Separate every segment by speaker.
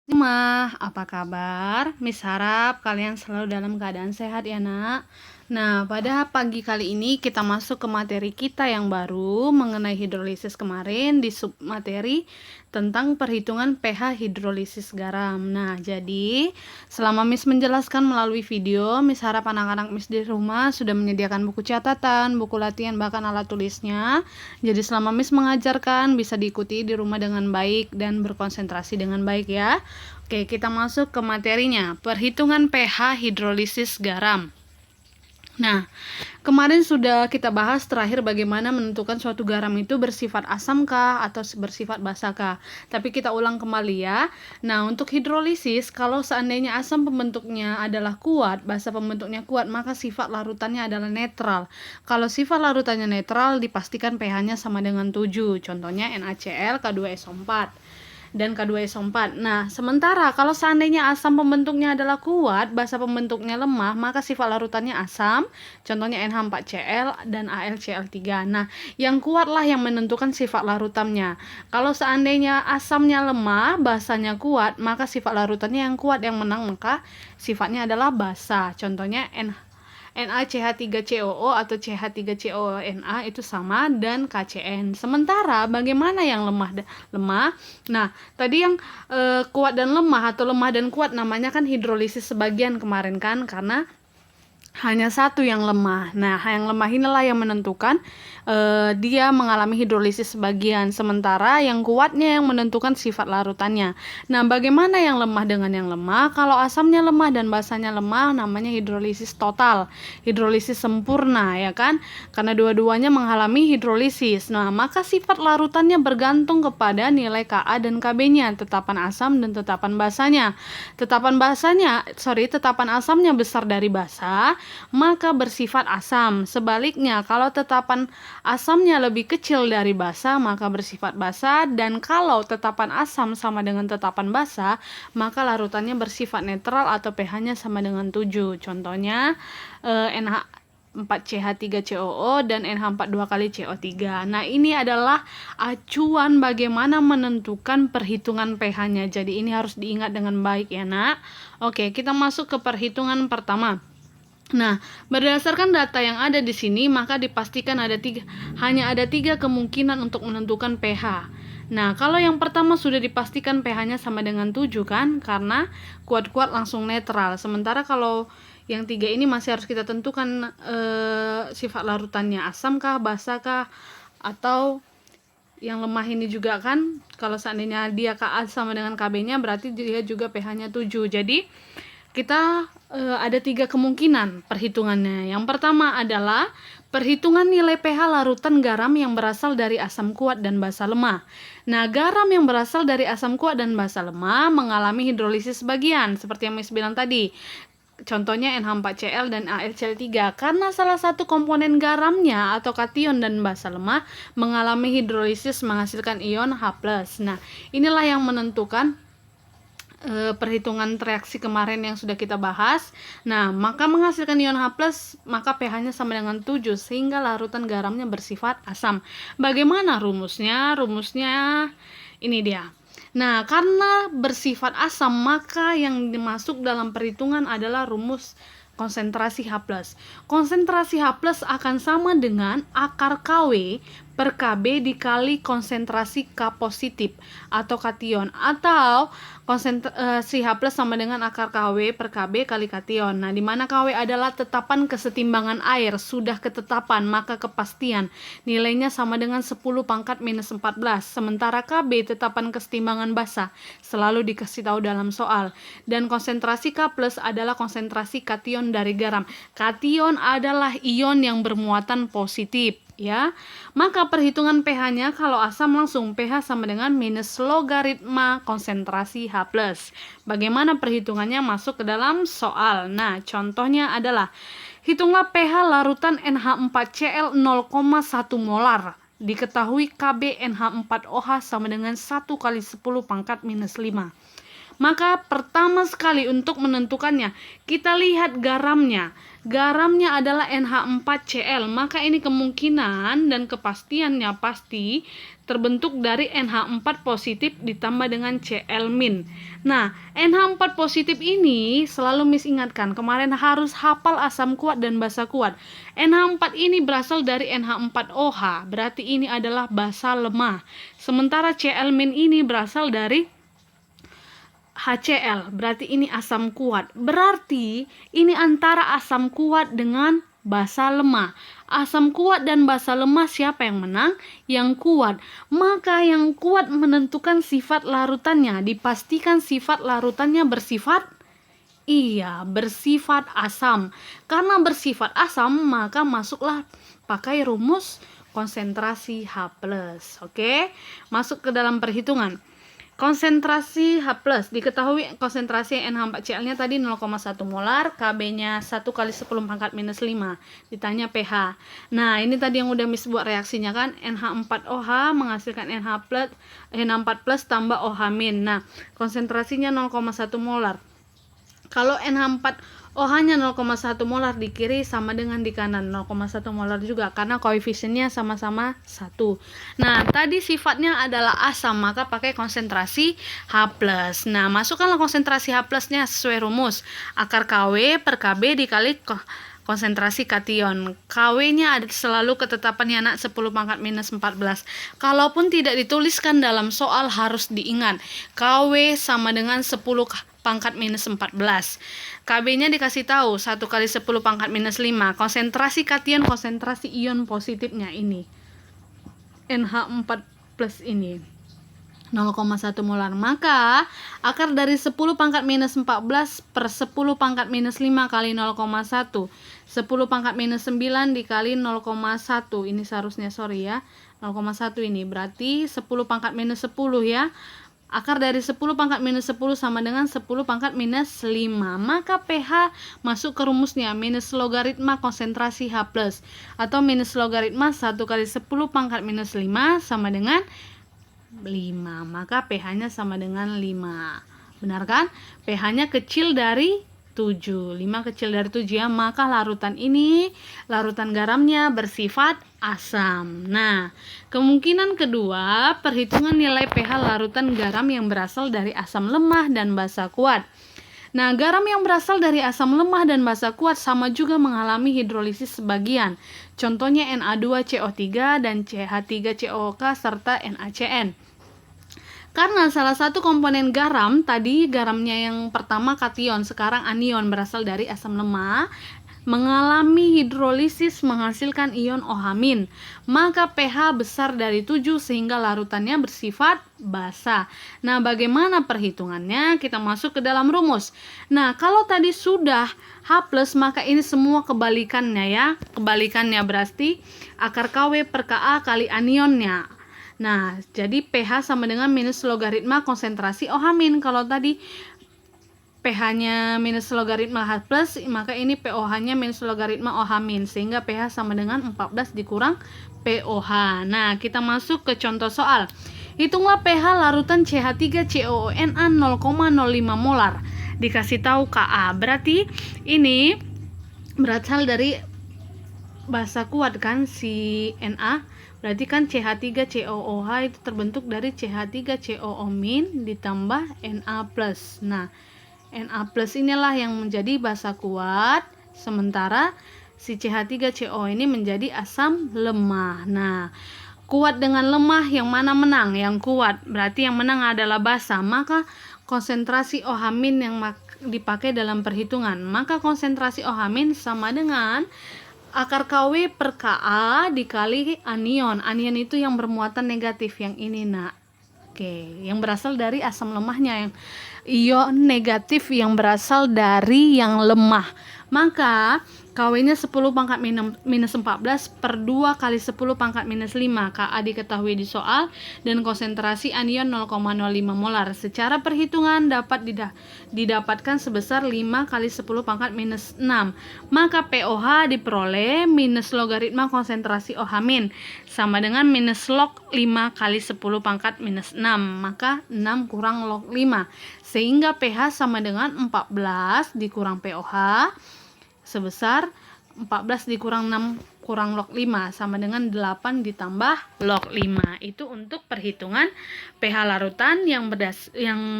Speaker 1: Apa kabar? Miss harap kalian selalu dalam keadaan sehat ya nak. Nah, pada pagi kali ini kita masuk ke materi kita yang baru mengenai hidrolisis kemarin di sub materi tentang perhitungan pH hidrolisis garam. Nah, jadi selama Miss menjelaskan melalui video, Miss harap anak-anak Miss di rumah sudah menyediakan buku catatan, buku latihan, bahkan alat tulisnya. Jadi selama Miss mengajarkan bisa diikuti di rumah dengan baik dan berkonsentrasi dengan baik ya. Oke, kita masuk ke materinya. Perhitungan pH hidrolisis garam. Nah, kemarin sudah kita bahas terakhir bagaimana menentukan suatu garam itu bersifat asam kah atau bersifat basa kah. Tapi kita ulang kembali ya. Nah, untuk hidrolisis, kalau seandainya asam pembentuknya adalah kuat, basa pembentuknya kuat, maka sifat larutannya adalah netral. Kalau sifat larutannya netral, dipastikan pH-nya sama dengan 7. Contohnya NaCl, K2SO4 dan K2SO4. Nah, sementara kalau seandainya asam pembentuknya adalah kuat, basa pembentuknya lemah, maka sifat larutannya asam, contohnya NH4Cl dan AlCl3. Nah, yang kuatlah yang menentukan sifat larutannya. Kalau seandainya asamnya lemah, basanya kuat, maka sifat larutannya yang kuat yang menang, maka sifatnya adalah basa. Contohnya NaCH3COO atau CH3CONa itu sama dan KCN. Sementara bagaimana yang lemah? Nah, tadi yang kuat dan lemah atau lemah dan kuat namanya kan hidrolisis sebagian kemarin kan, karena hanya satu yang lemah. Nah, yang lemah inilah yang menentukan dia mengalami hidrolisis sebagian, sementara yang kuatnya yang menentukan sifat larutannya. Nah, bagaimana yang lemah dengan yang lemah? Kalau asamnya lemah dan basanya lemah, namanya hidrolisis total, hidrolisis sempurna, ya kan? Karena dua-duanya mengalami hidrolisis. Nah, maka sifat larutannya bergantung kepada nilai Ka dan Kb-nya, tetapan asam dan tetapan basanya. Tetapan asamnya besar dari basa, maka bersifat asam. Sebaliknya, kalau tetapan asamnya lebih kecil dari basa, maka bersifat basa, dan kalau tetapan asam sama dengan tetapan basa, maka larutannya bersifat netral atau pH-nya sama dengan 7. Contohnya NH4CH3COO dan NH4 2 kali CO3. Nah, ini adalah acuan bagaimana menentukan perhitungan pH-nya. Jadi ini harus diingat dengan baik ya, Nak. Oke, kita masuk ke perhitungan pertama. Nah, berdasarkan data yang ada di sini, maka dipastikan hanya ada tiga kemungkinan untuk menentukan pH. Nah, kalau yang pertama sudah dipastikan pH-nya sama dengan 7 kan, karena kuat-kuat langsung netral. Sementara kalau yang tiga ini masih harus kita tentukan sifat larutannya asam kah, basa kah, atau yang lemah ini juga kan, kalau seandainya dia Ka sama dengan Kb-nya berarti dia juga pH-nya 7. Jadi kita ada tiga kemungkinan perhitungannya. Yang pertama adalah perhitungan nilai pH larutan garam yang berasal dari asam kuat dan basa lemah. Nah, garam yang berasal dari asam kuat dan basa lemah mengalami hidrolisis sebagian, seperti yang Miss bilang tadi. Contohnya NH4Cl dan AlCl3, karena salah satu komponen garamnya atau kation dan basa lemah mengalami hidrolisis menghasilkan ion H+. Nah, inilah yang menentukan perhitungan reaksi kemarin yang sudah kita bahas. Nah, maka menghasilkan ion H+, maka pH-nya sama dengan 7 sehingga larutan garamnya bersifat asam. Bagaimana rumusnya? Rumusnya ini dia. Nah, karena bersifat asam, maka yang dimasuk dalam perhitungan adalah rumus konsentrasi H+. Konsentrasi H+ akan sama dengan akar Kw per Kb dikali konsentrasi K positif atau kation, atau konsentrasi H+ sama dengan akar Kw per Kb kali kation. Nah, di mana Kw adalah tetapan kesetimbangan air, sudah ketetapan, maka kepastian nilainya sama dengan 10 pangkat minus 14. Sementara Kb tetapan kesetimbangan basa, selalu dikasih tahu dalam soal. Dan konsentrasi K+ adalah konsentrasi kation dari garam. Kation adalah ion yang bermuatan positif, ya. Maka perhitungan pH-nya kalau asam langsung pH sama dengan minus logaritma konsentrasi H+. Bagaimana perhitungannya masuk ke dalam soal? Nah, contohnya adalah hitunglah pH larutan NH4Cl 0,1 molar. Diketahui Kb NH4OH sama dengan 1 kali 10 pangkat minus 5. Maka pertama sekali untuk menentukannya, kita lihat garamnya. Garamnya adalah NH4Cl, maka ini kemungkinan dan kepastiannya pasti terbentuk dari NH4 positif ditambah dengan Cl-. Nah, NH4 positif ini selalu Miss ingatkan, kemarin harus hafal asam kuat dan basa kuat. NH4 ini berasal dari NH4OH, berarti ini adalah basa lemah. Sementara Cl- ini berasal dari HCl, berarti ini asam kuat. Berarti ini antara asam kuat dengan basa lemah. Asam kuat dan basa lemah siapa yang menang? Yang kuat. Maka yang kuat menentukan sifat larutannya. Dipastikan sifat larutannya bersifat bersifat asam. Karena bersifat asam, maka masuklah pakai rumus konsentrasi H+. Oke? Masuk ke dalam perhitungan. Konsentrasi H+, diketahui konsentrasi NH4Cl-nya tadi 0,1 molar, Kb-nya 1 kali 10 pangkat minus 5. Ditanya pH. Nah, ini tadi yang udah Miss buat reaksinya kan, NH4OH menghasilkan NH4+ tambah OH-. Nah, konsentrasinya 0,1 molar. Kalau NH4OH-nya 0,1 molar di kiri sama dengan di kanan 0,1 molar juga karena koefisiennya sama-sama 1. Nah, tadi sifatnya adalah asam, maka pakai konsentrasi H+. Nah, masukkanlah konsentrasi H+-nya sesuai rumus. Akar Kw per Kb dikali konsentrasi kation. Kw-nya ada selalu ketetapannya anak 10 pangkat minus 14. Kalaupun tidak dituliskan dalam soal harus diingat. Kw sama dengan 10 pangkat minus 14. Kb-nya dikasih tahu 1 kali 10 pangkat minus 5. Konsentrasi kation, konsentrasi ion positifnya ini. NH4+ ini 0,1 molar. Maka akar dari 10 pangkat minus 14 per 10 pangkat minus 5 kali 0,1. 10 pangkat minus 9 dikali 0,1. Ini seharusnya 0,1 ini. Berarti 10 pangkat minus 10 ya. Akar dari 10 pangkat minus 10 sama dengan 10 pangkat minus 5. Maka pH masuk ke rumusnya minus logaritma konsentrasi H+. Atau minus logaritma 1 kali 10 pangkat minus 5 sama dengan 5. Maka pH-nya sama dengan 5. Benar kan? pH-nya kecil dari 7. 5 kecil dari 7 ya. Maka larutan ini, larutan garamnya bersifat asam. Nah, kemungkinan kedua, perhitungan nilai pH larutan garam yang berasal dari asam lemah dan basa kuat. Nah, garam yang berasal dari asam lemah dan basa kuat sama juga mengalami hidrolisis sebagian. Contohnya Na2CO3 dan CH3COOK serta NaCN. Karena salah satu komponen garam, tadi garamnya yang pertama kation, sekarang anion berasal dari asam lemah, mengalami hidrolisis menghasilkan ion OH-. Maka pH besar dari 7 sehingga larutannya bersifat basa. Nah, bagaimana perhitungannya? Kita masuk ke dalam rumus. Nah, kalau tadi sudah H+, maka ini semua kebalikannya ya. Kebalikannya berarti akar Kw per Ka kali anionnya. Nah, jadi pH sama dengan minus logaritma konsentrasi OH-. Kalau tadi pH-nya minus logaritma H+, maka ini POH-nya minus logaritma OH-. Sehingga pH sama dengan 14 dikurang POH. Nah, kita masuk ke contoh soal. Hitunglah pH larutan CH3COONa 0,05 molar. Dikasih tahu Ka. Berarti ini berasal dari basa kuat kan si Na. Berarti kan CH3COOH itu terbentuk dari CH3COO- ditambah Na+. Nah, Na+ inilah yang menjadi basa kuat, sementara si CH3CO ini menjadi asam lemah. Nah, kuat dengan lemah yang mana menang? Yang kuat. Berarti yang menang adalah basa. Maka konsentrasi OH- yang dipakai dalam perhitungan. Maka konsentrasi OH- sama dengan akar Kw per Ka dikali anion. Anion itu yang bermuatan negatif, yang ini nak. Oke, yang berasal dari asam lemahnya, yang ion negatif yang berasal dari yang lemah. Maka KW-nya 10 pangkat minus 14 per 2 kali 10 pangkat minus 5. Ka diketahui di soal dan konsentrasi anion 0,05 molar. Secara perhitungan dapat didapatkan sebesar 5 kali 10 pangkat minus 6. Maka POH diperoleh minus logaritma konsentrasi OH- sama dengan minus log 5 kali 10 pangkat minus 6. Maka 6 kurang log 5. Sehingga pH sama dengan 14 dikurang POH sebesar 14 dikurang 6 kurang log 5 sama dengan 8 ditambah log 5. Itu untuk perhitungan pH larutan yang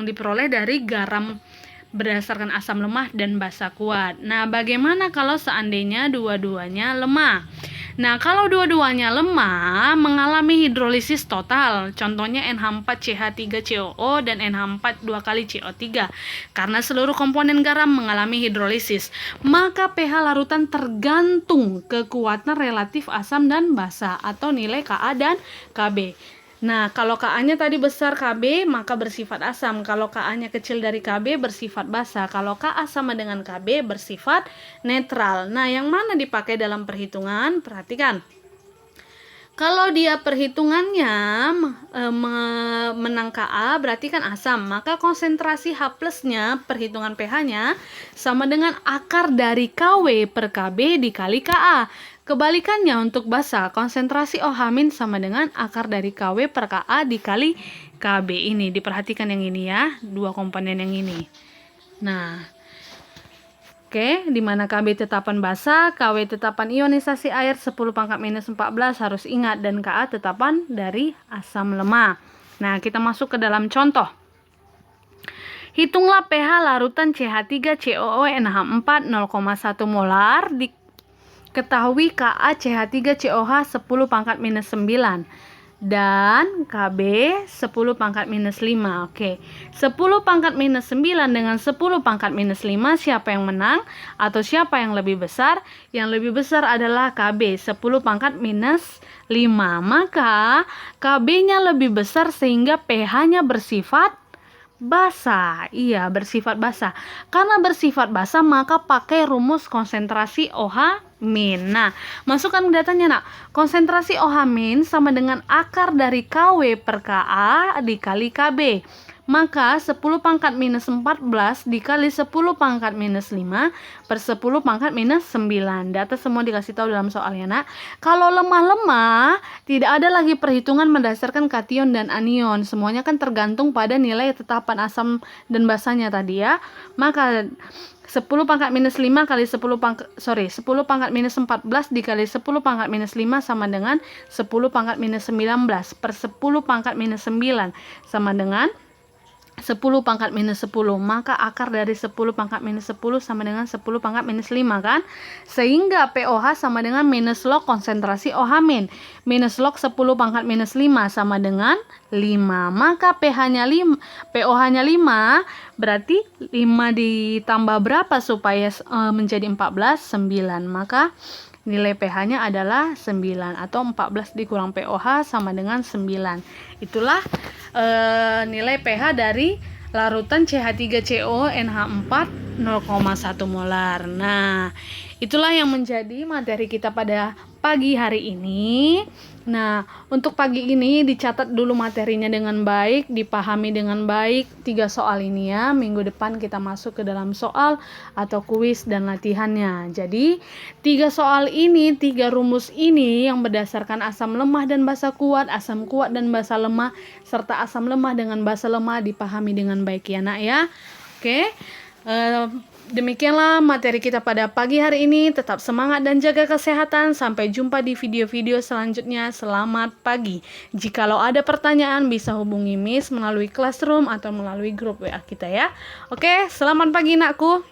Speaker 1: diperoleh dari garam berdasarkan asam lemah dan basa kuat. Nah, bagaimana kalau seandainya dua-duanya lemah? Nah, kalau dua-duanya lemah mengalami hidrolisis total, contohnya NH4CH3COO dan NH4 2 kali CO3. Karena seluruh komponen garam mengalami hidrolisis, maka pH larutan tergantung kekuatan relatif asam dan basa atau nilai Ka dan Kb. Nah, kalau Ka-nya tadi besar Kb, maka bersifat asam. Kalau Ka-nya kecil dari Kb, bersifat basa. Kalau Ka sama dengan Kb, bersifat netral. Nah, yang mana dipakai dalam perhitungan? Perhatikan. Kalau dia perhitungannya menang Ka, berarti kan asam. Maka konsentrasi H plusnya, perhitungan pH-nya, sama dengan akar dari KW per Kb dikali Ka. Kebalikannya untuk basa, konsentrasi OH- sama dengan akar dari KW per Ka dikali Kb. Ini diperhatikan yang ini ya, dua komponen yang ini. Nah, oke, di mana Kb tetapan basa, KW tetapan ionisasi air 10 pangkat minus 14 harus ingat, dan Ka tetapan dari asam lemah. Nah, kita masuk ke dalam contoh. Hitunglah pH larutan CH3COO NH4 0,1 molar. Ketahui Ka CH3COH 10 pangkat minus 9 dan Kb 10 pangkat minus 5. Oke, 10 pangkat minus 9 dengan 10 pangkat minus 5, siapa yang menang atau siapa yang lebih besar? Yang lebih besar adalah Kb 10 pangkat minus 5. Maka Kb-nya lebih besar sehingga pH-nya bersifat basa. Iya, bersifat basa. Karena bersifat basa, maka pakai rumus konsentrasi OH-. Nah, masukkan datanya, Nak. Konsentrasi OH- sama dengan akar dari KW per Ka dikali Kb. Maka 10 pangkat minus 14 dikali 10 pangkat minus 5 per 10 pangkat minus 9. Data semua dikasih tahu dalam soalnya, Nak. Kalau lemah-lemah, tidak ada lagi perhitungan berdasarkan kation dan anion. Semuanya kan tergantung pada nilai tetapan asam dan basanya tadi ya. Maka 10 pangkat minus 5 kali 10 pangkat minus 14 dikali 10 pangkat minus 5 sama dengan 10 pangkat minus 19 per 10 pangkat minus 9 sama dengan 10 pangkat minus 10. Maka akar dari 10 pangkat minus 10 sama dengan 10 pangkat minus 5 kan. Sehingga POH sama dengan minus log konsentrasi OH-. Minus log 10 pangkat minus 5 sama dengan 5. Maka POH-nya 5, berarti 5 ditambah berapa supaya menjadi 14? 9. Maka nilai pH-nya adalah 9 atau 14 dikurang POH sama dengan 9. Itulah nilai pH dari larutan CH3COO NH4 0,1 molar. Nah, itulah yang menjadi materi kita pada pagi hari ini. Nah, untuk pagi ini dicatat dulu materinya dengan baik, dipahami dengan baik 3 soal ini ya. Minggu depan kita masuk ke dalam soal atau kuis dan latihannya. Jadi, 3 soal ini, 3 rumus ini yang berdasarkan asam lemah dan basa kuat, asam kuat dan basa lemah, serta asam lemah dengan basa lemah dipahami dengan baik ya, Nak ya. Oke. Demikianlah materi kita pada pagi hari ini. Tetap semangat dan jaga kesehatan. Sampai jumpa di video-video selanjutnya. Selamat pagi. Jikalau ada pertanyaan bisa hubungi Miss melalui Classroom atau melalui grup WA kita ya. Oke, selamat pagi Nakku.